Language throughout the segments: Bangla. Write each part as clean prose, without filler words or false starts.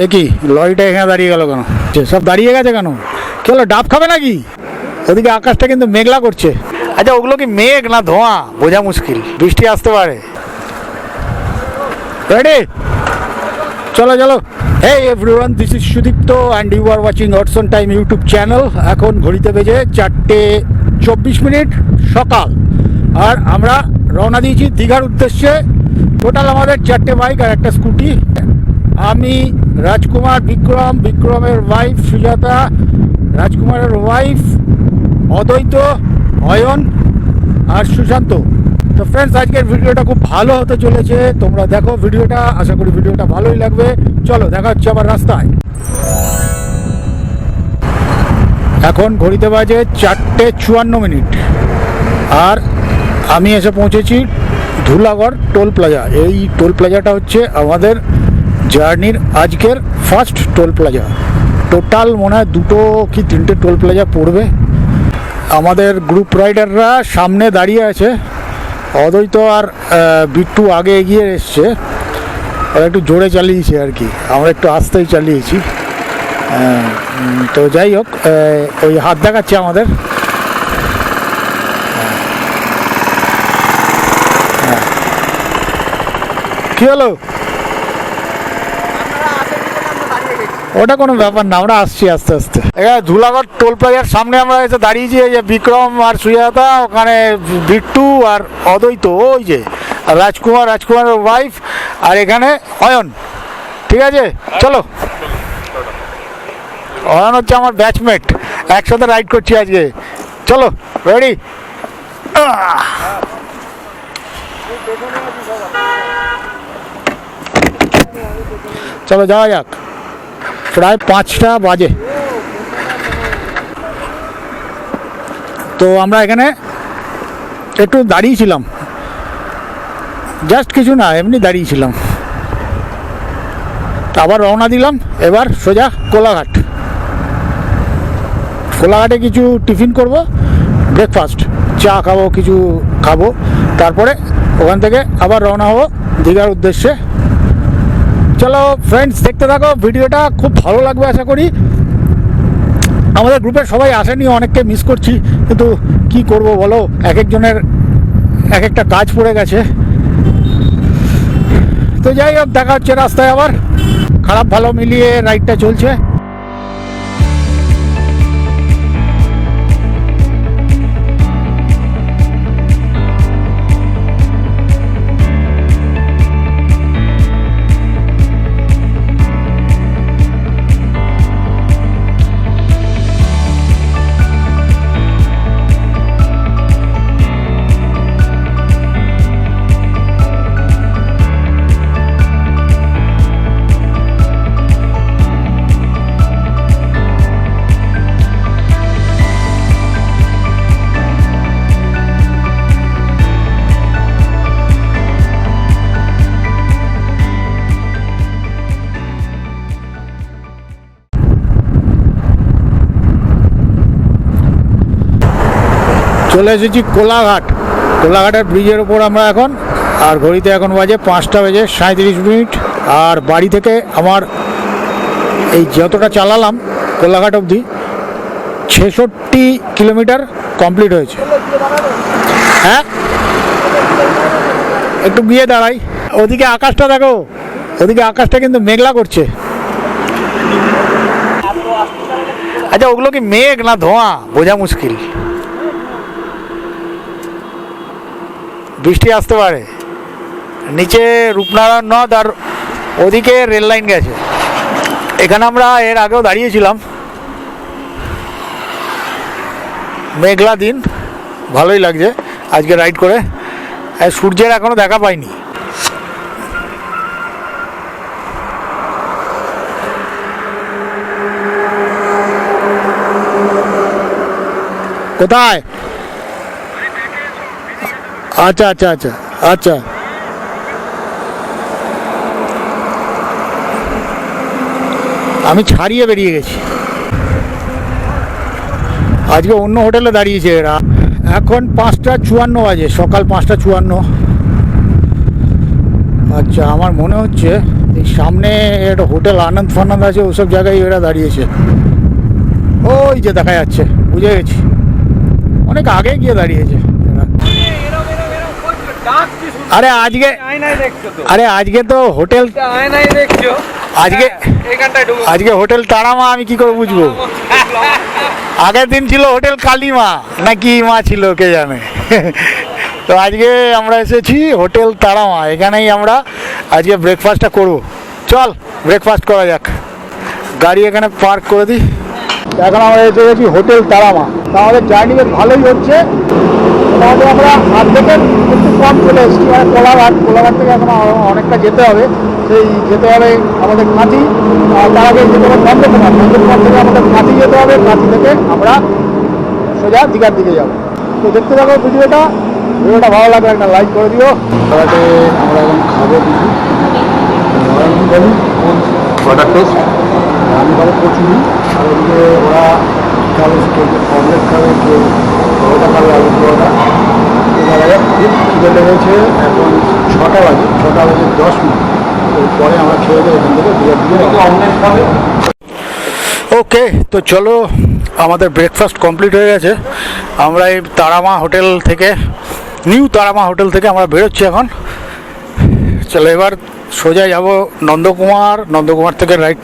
একই লরিটা এখানে দাঁড়িয়ে গেল কেন? সব দাঁড়িয়ে গেছে কেন? কি হলো, ডাব খাবে নাকি? ওদিকে আকাশটা কিন্তু মেঘলা করছে। আচ্ছা, ওগুলো কি মেঘ না ধোঁয়া বোঝা মুশকিল, বৃষ্টি আসতে পারে। রেডি, চলো চলো। Hey everyone, this is Sudipto and you are watching Odds on Time YouTube channel. এখন ঘড়িতে বেজে 4:24 সকাল, আর আমরা রওনা দিয়েছি দীঘার উদ্দেশ্যে। টোটাল আমাদের 4টে বাইক আর একটা স্কুটি। আমি, রাজকুমার, বিক্রমের ওয়াইফ সুজাতা, রাজকুমারের ওয়াইফ অদ্বৈত, অয়ন আর সুশান্ত। তো ফ্রেন্ডস, আজকের ভিডিওটা খুব ভালো হতে চলেছে, তোমরা দেখো ভিডিওটা, আশা করি ভিডিওটা ভালোই লাগবে। চলো, দেখা হচ্ছে আবার রাস্তায়। এখন ঘড়িতে বাজে 4:54 আর আমি এসে পৌঁছেছি ধুলাগড় টোল প্লাজা। এই টোল প্লাজাটা হচ্ছে আমাদের জার্নির আজকের ফার্স্ট টোল প্লাজা। টোটাল মনে হয় 2 কি 3টে টোল প্লাজা পড়বে। আমাদের গ্রুপ রাইডাররা সামনে দাঁড়িয়ে আছে, অদ্বৈত আর বিট্টু আগে এগিয়ে এসছে। ওরা একটু জোরে চালিয়েছে আর কি, আমরা একটু আস্তেই চালিয়েছি। তো যাই হোক, ওই হাত দেখাচ্ছে আমাদের। কি হলো? ওটা কোনো ব্যাপার না, আমরা আসছি আস্তে আস্তে। এখানে ধুলাগড় টোল প্লাজার সামনে আমরা এসে দাঁড়িয়েছি। এই যে বিক্রম আর সুজাতা, ওখানে বিট্টু আর অদ্বৈত, ওই যে রাজকুমারের ওয়াইফ, আর এখানে অয়ন। ঠিক আছে, চলো। অয়ন হচ্ছে আমার ব্যাচমেট, একসাথে রাইড করছি আজকে। চলো, রেডি? চলো যাওয়া যাক। প্রায় 5টা বাজে। তো আমরা এখানে একটু দাঁড়িয়েছিলাম, জাস্ট কিছু না, এমনি দাঁড়িয়েছিলাম। আবার রওনা দিলাম এবার সোজা কোলাঘাট। কোলাঘাটে কিছু টিফিন করব, ব্রেকফাস্ট, চা খাবো, কিছু খাবো। তারপরে ওখান থেকে আবার রওনা হবো দীঘার উদ্দেশ্যে। চলো ফ্রেন্ডস, দেখতে থাকো ভিডিওটা, খুব ভালো লাগবে আশা করি। আমাদের গ্রুপের সবাই আসেনি, অনেককে মিস করছি, কিন্তু কি করব বলো, এক একজনের এক একটা কাজ পড়ে গেছে। তো যাই হোক, দেখা হচ্ছে রাস্তায় আবার। খারাপ ভালো মিলিয়ে রাইডটা চলছে। চলে এসেছি কোলাঘাটের ব্রিজের ওপর আমরা এখন। আর ঘড়িতে এখন বাজে 5:37। আর বাড়ি থেকে আমার এই যতটা চালালাম কোলাঘাট অবধি 66 কিলোমিটার কমপ্লিট হয়েছে। হ্যাঁ, একটু গিয়ে দাঁড়াই। ওদিকে আকাশটা দেখো, ওদিকে আকাশটা কিন্তু মেঘলা করছে। আচ্ছা, ওগুলো কি মেঘ না ধোঁয়া বোঝা মুশকিল, বৃষ্টি আসতে পারে। নিচে রূপনারায়ণ নদ আর ওদিকে রেল লাইন গেছে। এখানে আমরা এর আগেও দাঁড়িয়েছিলাম। মেঘলা দিন, ভালোই লাগছে আজকে রাইড করে। সূর্যের এখনো দেখা পাইনি। কোথায়? আচ্ছা আচ্ছা আচ্ছা আচ্ছা, আমি ছাড়িয়ে বেরিয়ে গেছি। আজকে অন্য হোটেলে দাঁড়িয়েছে এরা। এখন 5:54 বাজে, সকাল 5:54। আচ্ছা, আমার মনে হচ্ছে এই সামনে একটা হোটেল আনন্দ ফানন্দ আছে, ওসব জায়গায় এরা দাঁড়িয়েছে। ওই যে দেখা যাচ্ছে, বুঝে গেছি, অনেক আগে গিয়ে দাঁড়িয়েছে এরা। আরে আজকে তো হোটেল, আজকে হোটেল তারামা, আমি কি করে বুঝবো? আগের দিন ছিল হোটেল কালীমা না কি মা ছিল কে জানে। তো আজকে আমরা এসেছি হোটেল তারামা, এখানেই আমরা আজকে ব্রেকফাস্টটা করব। চল ব্রেকফাস্ট করা যাক, গাড়ি এখানে পার্ক করে দিই। এখন আমরা এসে গেছি হোটেল তারামা। তা আমাদের জার্নি বেশ ভালোই হচ্ছে, মোটামুটি আমরা অর্ধেকের একটু কম চলে এসেছি। মানে কোলাঘাট থেকে এখন অনেকটা যেতে হবে, সেই যেতে হবে আমাদের কাঁথি, তার আগে যেতে হবে নন্দকুমার থেকে আমাদের কাঁথি যেতে হবে, কাঁথি থেকে আমরা সোজা দীঘার দিকে যাবো। তো দেখতে থাকো ভিডিওটা ভালো লাগবে একটা লাইক করে দিও। তাহলে আমরা এখন খাবো কিছু, বাটার টোস্ট, আমি খাবো কচুরি, আর ওদিকে ওরা খাবে, কেউ অমলেট খাবে, কেউ পরোটা খাবে, আলু পরোটা। খুব খিদে লেগেছে, এখন 6টা বাজে 10 মিনিট। এরপরে আমরা খেয়ে দেবো এখান থেকে দীঘার দিকে অমলেট খাবে। ওকে, তো চলো, আমাদের ব্রেকফাস্ট কমপ্লিট হয়ে গেছে। আমরা এই তারামা হোটেল থেকে, নিউ তারামা হোটেল থেকে আমরা বেরোচ্ছি এখন। চলো এবার সোজা যাব নন্দকুমার থেকে রাইট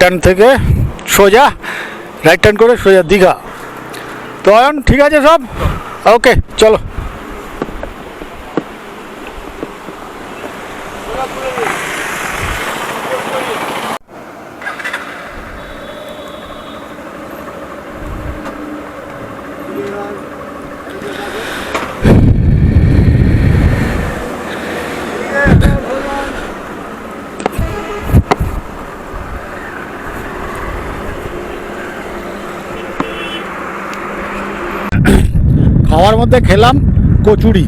টার্ন থেকে সোজা রাইট টার্ন করে সোজা দীঘা। তো এখন ঠিক আছে সব, ওকে চলো। খাওয়ার মধ্যে খেলাম কচুরি,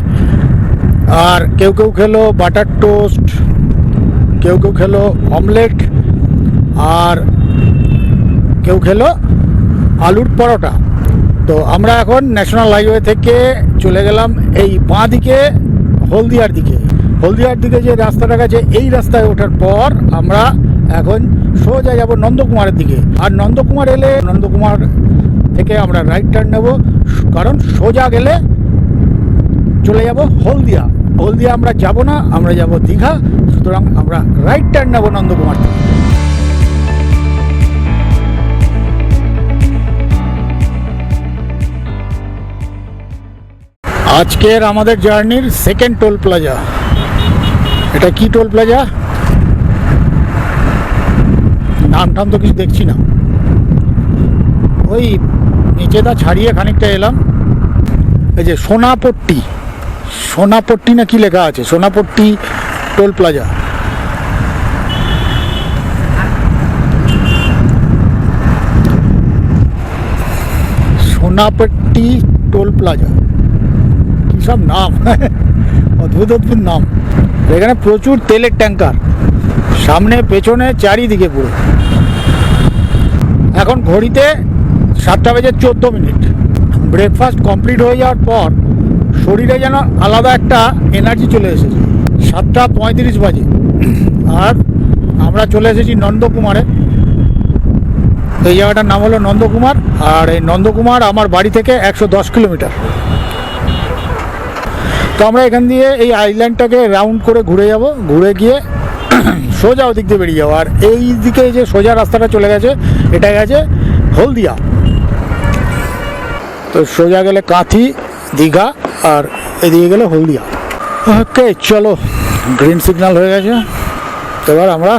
আর কেউ খেলো বাটার টোস্ট, কেউ খেলো অমলেট, আর কেউ খেলো আলুর পরোটা। তো আমরা এখন ন্যাশনাল হাইওয়ে থেকে চলে গেলাম এই বাঁ দিকে হলদিয়ার দিকে যে রাস্তাটা গেছে, এই রাস্তায় ওঠার পর আমরা এখন সোজা যাব নন্দকুমারের দিকে। আর নন্দকুমার এলে নন্দকুমার থেকে আমরা রাইট টার্ন নেব, কারণ সোজা গেলে চলে যাব হলদিয়া আমরা যাব না, আমরা যাব দীঘা। সুতরাং আমরা রাইট টার্ন নেব নন্দকুমার থেকে। আজকের আমাদের জার্নির সেকেন্ড টোল প্লাজা। এটা কি টোল প্লাজা, নাম তো কিছু দেখছি না। ওই নিচেদা ছাড়িয়ে খানিকটা এলাম, এই যে সোনাপট্টি না কি লেখা আছে, Sonapatti toll plaza. Sonapatti toll plaza, কি সব নাম, অদ্ভুত নাম। এখানে প্রচুর তেলের ট্যাঙ্কার, সামনে পেছনে চারিদিকে পুরো। এখন ঘড়িতে 7:14। ব্রেকফাস্ট কমপ্লিট হয়ে যাওয়ার পর শরীরে যেন আলাদা একটা এনার্জি চলে এসেছে। 7:35 বাজে, আর আমরা চলে এসেছি নন্দকুমারে। এই জায়গাটার নাম হলো নন্দকুমার, আর এই নন্দকুমার আমার বাড়ি থেকে 110 কিলোমিটার। তো আমরা এখান দিয়ে এই আইল্যান্ডটাকে রাউন্ড করে ঘুরে যাব, ঘুরে গিয়ে সোজা ওদিক দিয়ে বেরিয়ে যাবো। আর এই দিকে যে সোজা রাস্তাটা চলে গেছে, এটা গেছে হলদিয়া। তো সোজা গেলে কাঁথি, দীঘা, আর এদিকে গেলে হলদিয়া। ওকে চলো, গ্রিন সিগন্যাল হয়ে গেছে। এবার আমরা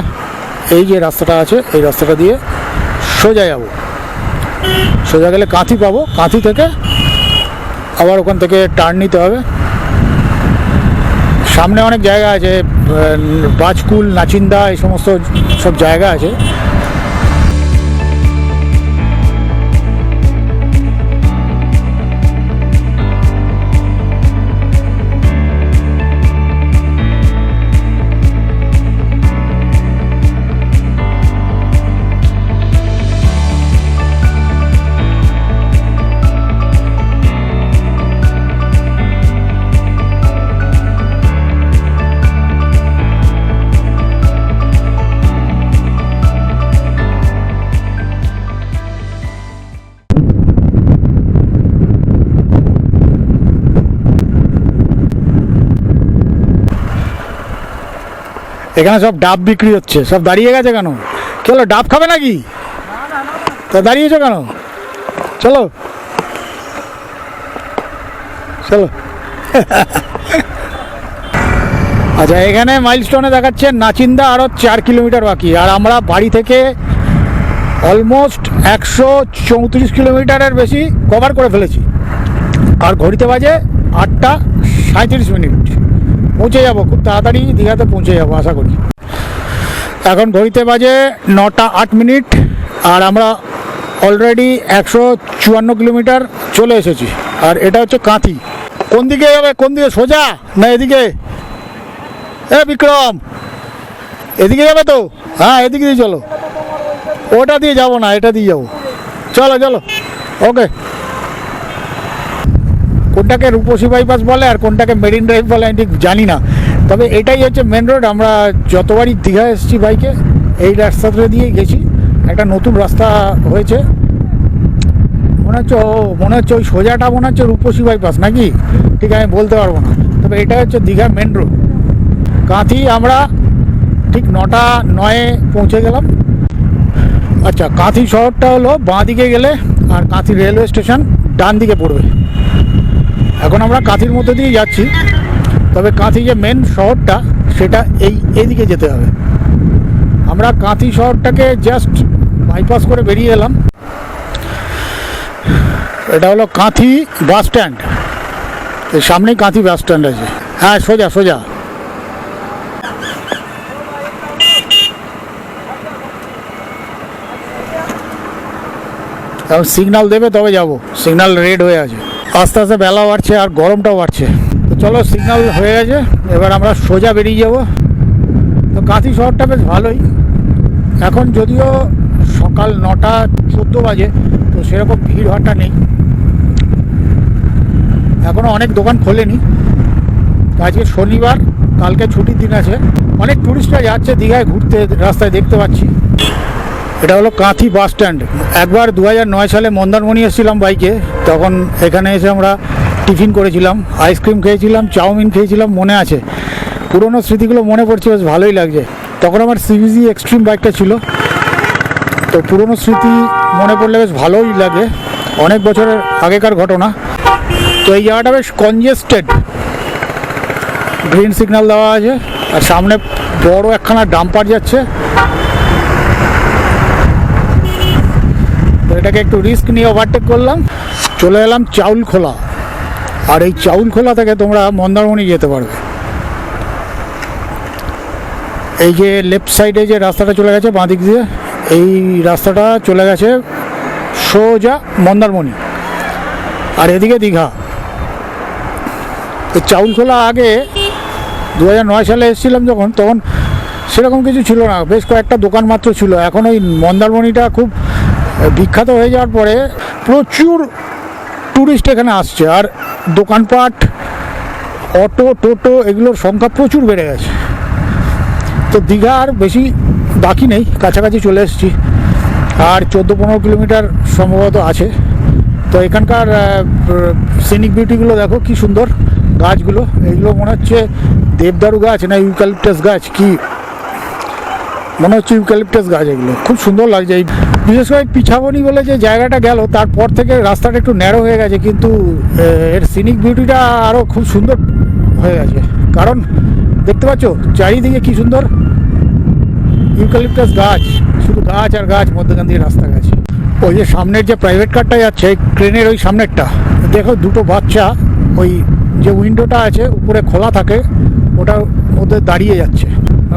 এই যে রাস্তাটা আছে, এই রাস্তাটা দিয়ে সোজা যাব। সোজা গেলে কাঁথি পাবো, কাঁথি থেকে আবার ওখান থেকে টার্ন নিতে হবে। সামনে অনেক জায়গা আছে, বাজকুল, নাচিন্দা, এই সমস্ত সব জায়গা আছে। এখানে সব ডাব বিক্রি হচ্ছে, সব দাঁড়িয়ে গেছে কেন? কি হলো, ডাব খাবে নাকি? তা দাঁড়িয়েছো কেন? চলো চলো। আচ্ছা, এখানে মাইলস্টোনে দেখাচ্ছে নাচিন্দা আরও 4 কিলোমিটার বাকি, আর আমরা বাড়ি থেকে অলমোস্ট 134 কিলোমিটারের বেশি কভার করে ফেলেছি। আর ঘড়িতে বাজে 8:37। পৌঁছে যাবো খুব তাড়াতাড়ি, দীঘাতে পৌঁছে যাবো আশা করি। এখন ঘড়িতে বাজে 9:08, আর আমরা অলরেডি 154 কিলোমিটার চলে এসেছি। আর এটা হচ্ছে কাঁথি। কোন দিকে যাবে? কোন দিকে, সোজা না এদিকে? বিক্রম, এদিকে যাবে তো? হ্যাঁ, এদিকে দিয়ে চলো। ওটা দিয়ে যাবো না, এটা দিয়ে যাবো। চলো চলো, ওকে। কোনটাকে রূপসী বাইপাস বলে আর কোনটাকে মেরিন ড্রাইভ বলে আমি ঠিক জানি না, তবে এটাই হচ্ছে মেন রোড। আমরা যতবারই দীঘা এসেছি বাইকে এই রাস্তাটা দিয়েই গেছি। একটা নতুন রাস্তা হয়েছে মনে হচ্ছে ওই সোজাটা মনে হচ্ছে রূপসী বাইপাস নাকি, ঠিক আমি বলতে পারবো না, তবে এটা হচ্ছে দীঘা মেন রোড। কাঁথি আমরা ঠিক 9:09 পৌঁছে গেলাম। আচ্ছা, কাঁথি শহরটা হলো বাঁ দিকে গেলে, আর কাঁথি রেলওয়ে স্টেশন ডান দিকে পড়বে। এখন আমরা কাঁথির মধ্যে দিয়ে যাচ্ছি, তবে কাঁথি যে মেন শহরটা সেটা এইদিকে যেতে হবে। আমরা কাঁথি শহরটাকে জাস্ট বাইপাস করে বেরিয়ে এলাম। এটা হলো কাঁথি বাস স্ট্যান্ড, এর সামনেই কাঁথি বাস স্ট্যান্ড আছে। হ্যাঁ, সোজা সোজা। এখন সিগন্যাল দেবে তবে যাব, সিগন্যাল রেড হয়ে আছে। আস্তে আস্তে বেলা বাড়ছে আর গরমটাও বাড়ছে। তো চলো, সিগন্যাল হয়ে গেছে, এবার আমরা সোজা বেরিয়ে যাব। তো কাঁথি শহরটা বেশ ভালোই। এখন যদিও সকাল 9:14 বাজে, তো সেরকম ভিড় ভাট্টা নেই, এখনও অনেক দোকান খোলেনি। আজকে শনিবার, কালকে ছুটির দিন আছে। অনেক টুরিস্টরা যাচ্ছে দীঘায় ঘুরতে, রাস্তায় দেখতে পাচ্ছি। এটা হলো কাঁথি বাস স্ট্যান্ড। একবার 2009 সালে মন্দারমণি এসেছিলাম বাইকে, তখন এখানে এসে আমরা টিফিন করেছিলাম, আইসক্রিম খেয়েছিলাম, চাউমিন খেয়েছিলাম, মনে আছে। পুরোনো স্মৃতিগুলো মনে পড়ছে, বেশ ভালোই লাগছে। তখন আমার সিভিজি এক্সট্রিম বাইকটা ছিল, তো পুরোনো স্মৃতি মনে পড়লে বেশ ভালোই লাগে, অনেক বছরের আগেকার ঘটনা। তো এই জায়গাটা বেশ কনজেস্টেড, গ্রিন সিগন্যাল দেওয়া আছে, আর সামনে বড় একখানা ডাম্পার যাচ্ছে। তো এটাকে একটু রিস্ক নিয়ে ওভারটেক করলাম, চলে এলাম চাউলখোলা। আর এই চাউলখোলা থেকে তোমরা মন্দারমণি যেতে পারবে। এই যে লেফট সাইডে যে রাস্তাটা চলে গেছে বাঁ দিক দিয়ে, এই রাস্তাটা চলে গেছে সোজা মন্দারমণি, আর এদিকে দীঘা। তো চাউলখোলা আগে 2009 সালে এসেছিলাম যখন, তখন সেরকম কিছু ছিল না, বেশ কয়েকটা দোকান মাত্র ছিল। এখন ওই মন্দারমণিটা খুব বিখ্যাত হয়ে যাওয়ার পরে প্রচুর টুরিস্ট এখানে আসছে, আর দোকানপাট, অটো, টোটো এগুলোর সংখ্যা প্রচুর বেড়ে গেছে। তো দীঘা আর বেশি বাকি নেই, কাছাকাছি চলে এসেছি, আর 14-15 কিলোমিটার সম্ভবত আছে। তো এখানকার সিনিক বিউটিগুলো দেখো কি সুন্দর, গাছগুলো, এইগুলো মনে হচ্ছে দেবদারু গাছ না ইউক্যালিপটাস গাছ, কি মনে হচ্ছে ইউক্যালিপটাস গাছ। এগুলো খুব সুন্দর লাগছে। এই বিশেষ করে পিছাবনি বলে যে জায়গাটা গেল, তারপর থেকে রাস্তাটা একটু ন্যারো হয়ে গেছে, কিন্তু এর সিনিক বিউটিটা আরও খুব সুন্দর হয়ে গেছে। কারণ দেখতে পাচ্ছ চারিদিকে কি সুন্দর ইউক্যালিপটাস গাছ, শুধু গাছ আর গাছ, মধ্যখান দিয়ে রাস্তা গেছে। ওই যে সামনের যে প্রাইভেট কারটা যাচ্ছে ট্রেনের, ওই সামনেরটা দেখো, দুটো বাচ্চা ওই যে উইন্ডোটা আছে উপরে খোলা থাকে, ওটার মধ্যে দাঁড়িয়ে যাচ্ছে।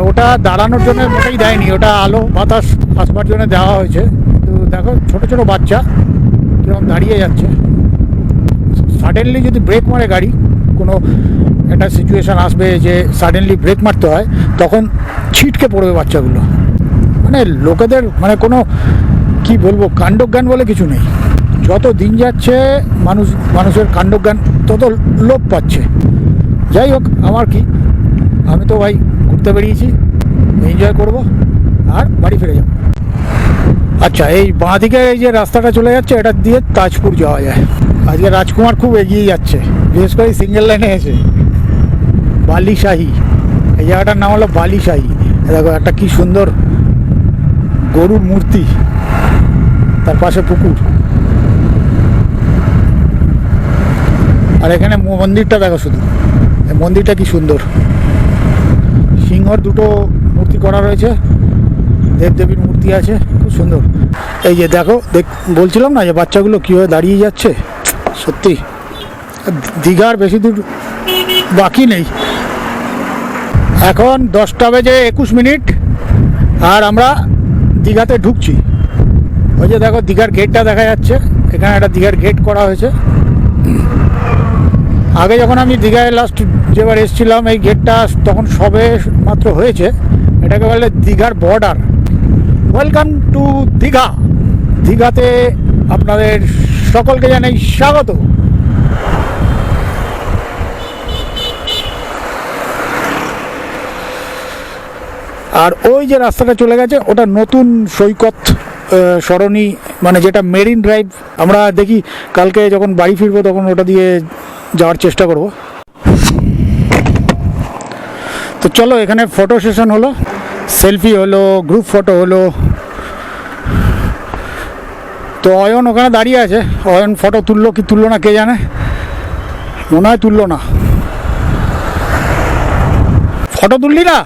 ওটা দাঁড়ানোর জন্য মোটেই দেয়নি, ওটা আলো বাতাস আসবার জন্য দেওয়া হয়েছে। তো দেখো ছোটো ছোটো বাচ্চা কীরকম দাঁড়িয়ে যাচ্ছে। সাডেনলি যদি ব্রেক মারে গাড়ি, কোনো একটা সিচুয়েশান আসবে যে সাডেনলি ব্রেক মারতে হয়, তখন ছিটকে পড়বে বাচ্চাগুলো। মানে লোকেদের মানে কোনো কি বলবো, কাণ্ডজ্ঞান বলে কিছু নেই। যত দিন যাচ্ছে মানুষের কাণ্ডজ্ঞান তত লোপ পাচ্ছে। যাই হোক, আমার কি, আমি তো ভাই ঘুরতে বেরিয়েছি, এনজয় করব আর বাড়ি ফিরে যাব। আচ্ছা, এই বাঁ দিকে এই যে রাস্তাটা চলে যাচ্ছে, এটা দিয়ে তাজপুর যাওয়া যায়। আজকে রাজকুমার খুব এগিয়ে যাচ্ছে, বিশেষ করে সিঙ্গেল লাইনে এসে। বালিশাহী, এই জায়গাটার নাম হলো বালিশাহী। দেখো একটা কি সুন্দর গরুর মূর্তি, তার পাশে পুকুর, আর এখানে মন্দিরটা দেখো শুধু, এই মন্দিরটা কি সুন্দর, সিংহর দুটো মূর্তি করা রয়েছে, দেবদেবীর মূর্তি আছে, খুব সুন্দর। এই যে দেখো বলছিলাম না যে বাচ্চাগুলো কীভাবে দাঁড়িয়ে যাচ্ছে, সত্যি দীঘার বেশি দূর বাকি নেই। এখন 10:21 আর আমরা দীঘাতে ঢুকছি। ওই যে দেখো দীঘার গেটটা দেখা যাচ্ছে, এখানে একটা দীঘার গেট করা হয়েছে। আগে যখন আমি দীঘায় লাস্ট যেবার এসেছিলাম এই গেটটা তখন সবে মাত্র হয়েছে, এটাকে বলে দীঘার বর্ডার। Welcome to Digha. দীঘাতে আপনাদের সকলকে জানাই স্বাগত। আর ওই যে রাস্তাটা চলে গেছে ওটা নতুন সৈকত সরণি, মানে যেটা মেরিন ড্রাইভ। আমরা দেখি কালকে যখন বাড়ি ফিরবো তখন ওটা দিয়ে যাওয়ার চেষ্টা করব। তো চলো, এখানে ফটো সেশন হলো, সেলফি হলো, গ্রুপ ফটো হলো। তো অয়ন ওখানে দাঁড়িয়ে আছে, অয়ন ফটো তুললো কি তুললো না কে জানে, মনে হয় তুললো না। ফটো তুললি না?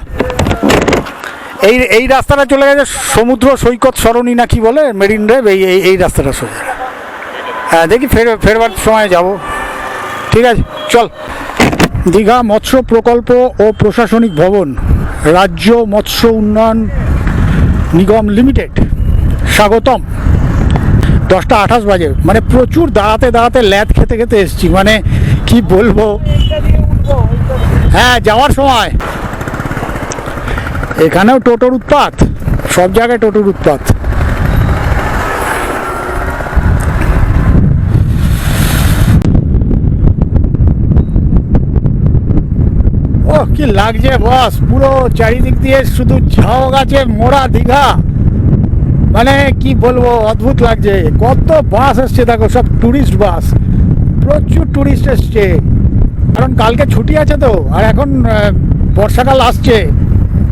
এই রাস্তাটা চলে গেছে সমুদ্র সৈকত সরণি না কি বলে, মেরিন ড্রাইভ, এই রাস্তাটা সোজা। হ্যাঁ দেখি ফেরবার সময় যাব। ঠিক আছে চল। দীঘা মৎস্য প্রকল্প ও প্রশাসনিক ভবন, রাজ্য মৎস্য উন্নয়ন নিগম লিমিটেড, স্বাগতম। 10:28 বাজে, মানে প্রচুর দাঁড়াতে দাঁড়াতে ল্যাদ খেতে খেতে এসছি, মানে কি বলবো। হ্যাঁ যাওয়ার সময় এখানেও টোটোর উৎপাত, সব জায়গায় টোটোর উৎপাত। ও কি লাগছে বস, পুরো চারিদিক দিয়ে শুধু ঝাউ গাছে মোড়া দীঘা, মানে কি বলবো, অদ্ভুত লাগছে। কত বাস এসছে দেখো, সব টুরিস্ট বাস, প্রচুর টুরিস্ট এসছে, কারণ কালকে ছুটি আছে তো। আর এখন বর্ষাকাল আসছে,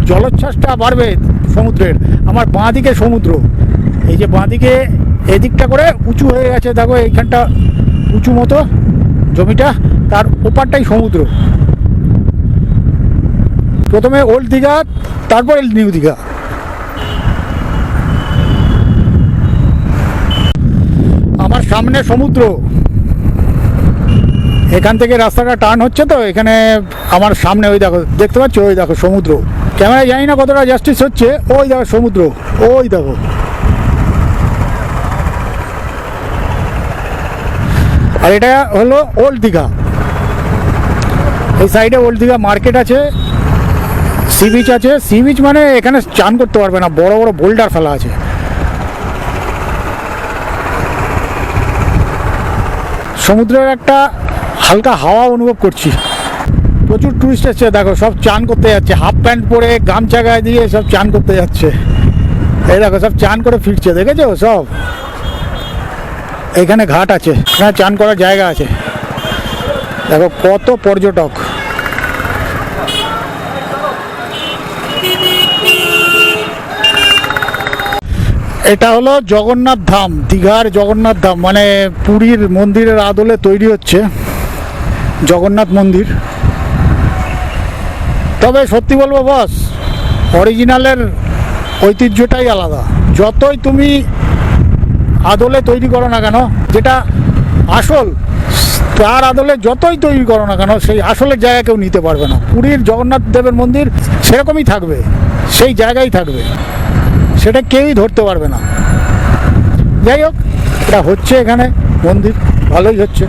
জলোচ্ছ্বাসটা বাড়বে সমুদ্রের। আমার বাঁ দিকে সমুদ্র, এই যে বাঁ দিকে এদিকটা করে উঁচু হয়ে গেছে দেখো, এইখানটা উঁচু মতো জমিটা, তার ওপারটাই সমুদ্র। প্রথমে ওল্ড দীঘা, তারপরে নিউ দীঘা। আমার সামনে সমুদ্র, এখান থেকে রাস্তাটা টার্ন হচ্ছে তো, এখানে আমার সামনে ওই দেখো, দেখতে পাচ্ছ ওই দেখো সমুদ্র। ক্যামেরায় জানি না কতটা জাস্টিস হচ্ছে, ওই দেখো সমুদ্র, ওই দেখো। আর এটা হলো ওল্ড দীঘা, এই সাইডে ওল্ড দীঘা মার্কেট আছে, সি বিচ আছে। সি বিচ মানে এখানে চান করতে পারবে না, বড় বড় বোল্ডার ফেলা আছে। সমুদ্রের একটা হালকা হাওয়া অনুভব করছি। প্রচুর টুরিস্ট এসছে দেখো, সব চান করতে যাচ্ছে, হাফ প্যান্ট পরে গামছা গায়ে দিয়ে সব চান করতে যাচ্ছে। এই দেখো সব চান করে ফিরছে, দেখেছো সব। এখানে ঘাট আছে, এখানে চান করার জায়গা আছে, দেখো কত পর্যটক। এটা হলো জগন্নাথ ধাম, দীঘার জগন্নাথ ধাম, মানে পুরীর মন্দিরের আদলে তৈরি হচ্ছে জগন্নাথ মন্দির। তবে সত্যি বলবো বস, অরিজিনালের ঐতিহ্যটাই আলাদা। যতই তুমি আদলে তৈরি করো না কেন, যেটা আসল, তার আদলে যতই তৈরি করো না কেন, সেই আসলের জায়গা কেউ নিতে পারবে না। পুরীর জগন্নাথ দেবের মন্দির সেরকমই থাকবে, সেই জায়গায় থাকবে, সেটা কেউই ধরতে পারবে না। যাই হোক, এটা হচ্ছে এখানে মন্দির, ভালোই হচ্ছে।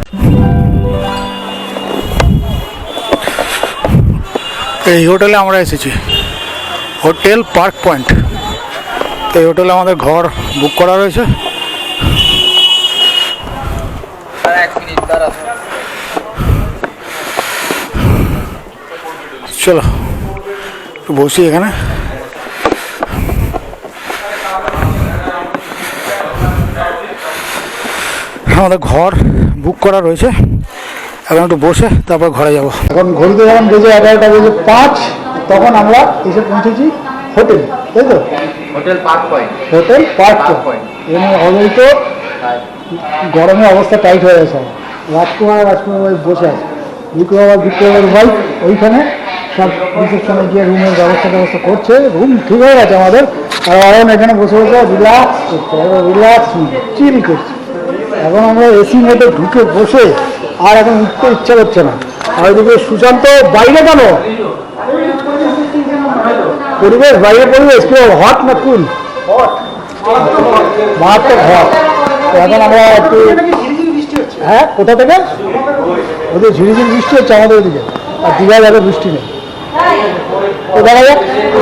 এই হোটেলে আমরা এসেছি, হোটেল পার্ক পয়েন্ট। এই হোটেলে আমাদের ঘর বুক করা রয়েছে। চলো একটু বসি এখানে। আমাদের ঘর বুক করা রয়েছে, এখন একটু বসে তারপর ঘরে যাব। এখন ঘড়িতে যখন বেজে 11টা বেজে 5, তখন আমরা এসে পৌঁছেছি হোটেল, তাই তো? Hotel park point. Hotel park point. এখানে অলরেডি তো গরমে অবস্থা টাইট হয়ে গেছে। রাজকুমার ভাই বসে আছে, বিক্রমের ভাই ওইখানে সব রিসেপশনে গিয়ে রুমের ব্যবস্থা করছে। রুম ঠিক হয়ে গেছে আমাদের, আর অরণ এখানে বসে বসে রিল্যাক্স করছে, রিল্যাক্স চিল করছে। এখন আমরা এসি মোডে ঢুকে বসে আর এখন উঠতে ইচ্ছা করছে না। আর ওইদিকে সুশান্ত বাইরে কেন? পরিবেশ, বাইরে পরিবেশ কি হট না কুল? মারাত্মক হট। এখন আমরা একটু, হ্যাঁ কোথা থেকে? ওদের ঝিরিঝিরি বৃষ্টি হচ্ছে আমাদের ওদিকে, আর দীঘায় যাবে বৃষ্টি নেই। তো দেখা যাক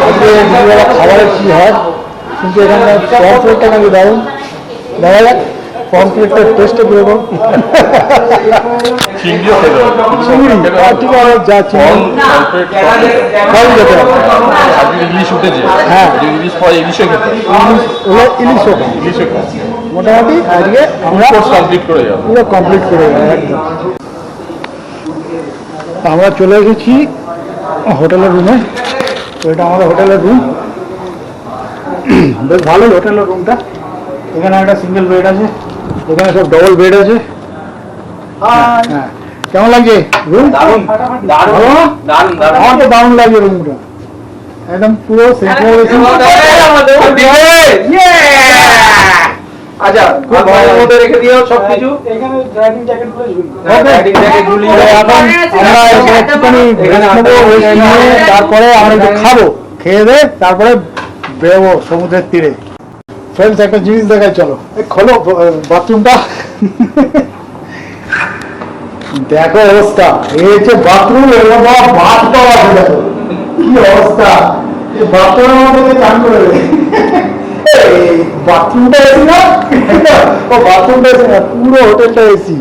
আজকে দীঘায় খাবারের কী হয়, কিন্তু এখানে পমফ্লেটটা নাকি দারুণ। দেখা যাক পমফ্লেটটার টেস্টে কীরকম। চিংড়িও খেতে হবে। চিংড়ি ঠিক আছে, যা চিংড়ি ফল খেতে হবে। আজকে ইলিশ উঠেছে, হ্যাঁ ইলিশ হয়, ইলিশও খেতে হবে। ইলিশ হবে ইলিশও খাওয়া মোটামুটি। আজকে আমরা কমপ্লিট করে যাবো। পুরো কমপ্লিট করে যাবো একদম। আমরা চলে এসেছি হোটেলের রুমে। তো এটা আমাদের হোটেলের রুম, বেশ ভালোই হোটেলের রুমটা। এখানে একটা সিঙ্গেল বেড আছে, এখানে সব ডবল বেড আছে। হ্যাঁ কেমন লাগছে রুম? দারুণ দারুণ দারুণ দারুণ। আমার তো দারুণ লাগছে রুমটা, একদম পুরো সেন্ট্রাল এসি। আচ্ছা ঘরের মধ্যে রেখে দিও সবকিছু। এখানে ড্রাইভিং জ্যাকেট গুলো তারপরে আমরা একটু খাবো, খেয়ে দে তারপরে বেরোবো সমুদ্রের তীরে। ফ্রেন্ডস একটা জিনিস দেখায়, চলো খোলো বাথরুমটা। দেখো অবস্থা, এই হচ্ছে বাথরুম। বাথ পাওয়া দেখো কি অবস্থা, বাথরুমের মধ্যে চান করে বাথরুমটা এসি না, ও বাথরুমটা এসি না, পুরো হোটেলটা এসি,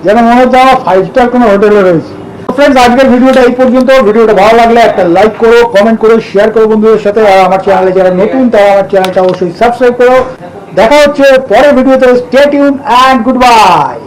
যেন মনে হচ্ছে আমার 5 স্টার কোনো হোটেলে রয়েছে। ফ্রেন্ডস আজকের ভিডিওটা এই পর্যন্ত। ভিডিওটা ভালো লাগলে একটা লাইক করো, কমেন্ট করো, শেয়ার করো বন্ধুদের সাথে। আর আমার চ্যানেলে যারা নতুন তারা আমার চ্যানেলটা অবশ্যই সাবস্ক্রাইব করো। দেখা হচ্ছে পরের ভিডিওতে। Stay tune and good bye.